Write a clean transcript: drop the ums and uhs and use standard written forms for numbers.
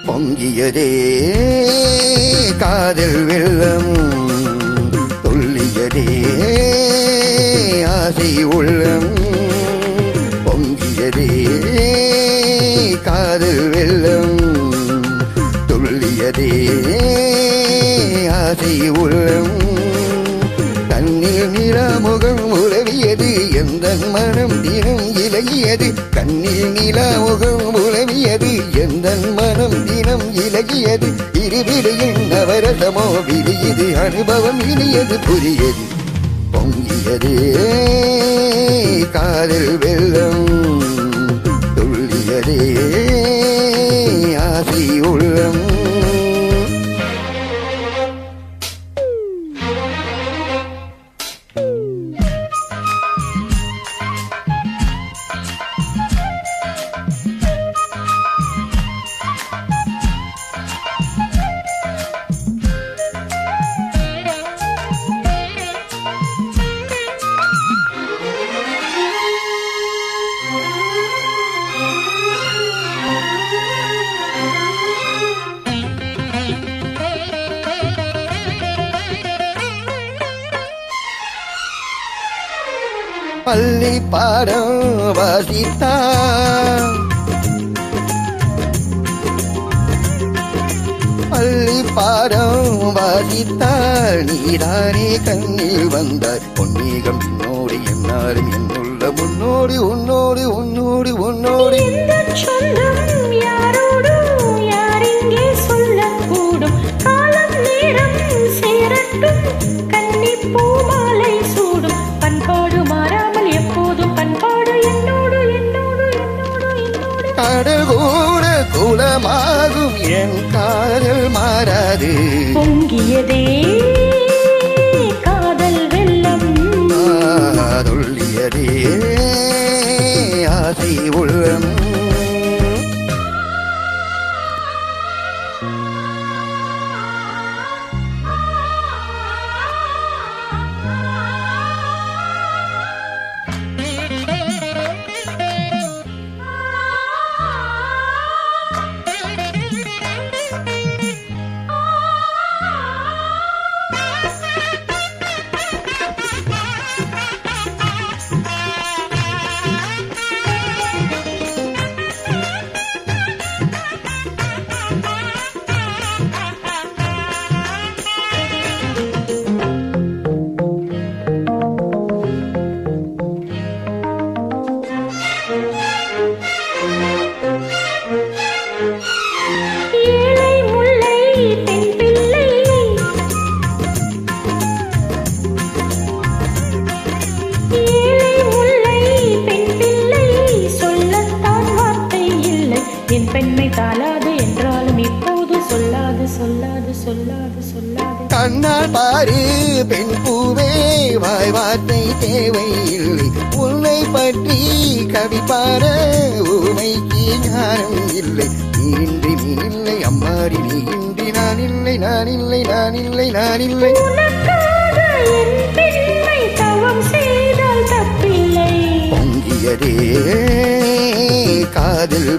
பொங்கியதே காதல் வெள்ளம், துள்ளியதே ஆசை உள்ளம். பொங்கியதே காதல் வெள்ளம், துள்ளியதே ஆசை உள்ளம். கண்ணில் நிலாமுகம் உலவியது, எந்த மனம் தினம் இலகியது. கண்ணில் நிலாமுகம் உலவியது, எந்த மனம் தினம் இலகியது. இருவிடையின் நவரசமோ விரியது, அனுபவம் இனியது புரியது. பொங்கியதே காதல் வெள்ளம், துள்ளியதே ஆசை உள்ளம். பள்ளி பாடம் வாசித்தான், பள்ளி பாடம் வாசித்தாள். நீதானே கண்ணில் வந்தார் பொன்னீகம் என்னோடு என்னாலும் என்னுள்ள முன்னோடி உன்னோடு உன்னோடு உன்னோடு. யாரிங்கே சொல்லக்கூடும், காலம் நேரம் சேரட்டும், கன்னி பூமாலை சூடும். பண்பாடு மாறாமல் எப்போதும் பண்பாடு என்னோடு என்னோடு என்னோடு என்னோடு. கடல் கூட குலமாகும், என் காதல் மாறாது. பொங்கியதே காதல் வெள்ளம், துள்ளியதே ஆசை உள்ளம். பெண்மை தாளாது என்றாலும் இப்போது சொல்லாது சொல்லாது சொல்லாது சொல்லாது. கண்ணால் பாரு பெண் பூவே, வாய் வார்த்தை தேவையில்லை. உன்னை பற்றி கவி பாட உமைக்கு ஞானம் இல்லை. நீ இன்றி நீ இல்லை அம்மாடி, நீ இன்றி நான் இல்லை நான் இல்லை நான் இல்லை நான் இல்லை. தவம் செய்தால் தப்பில்லை. பொங்கியதே காதல்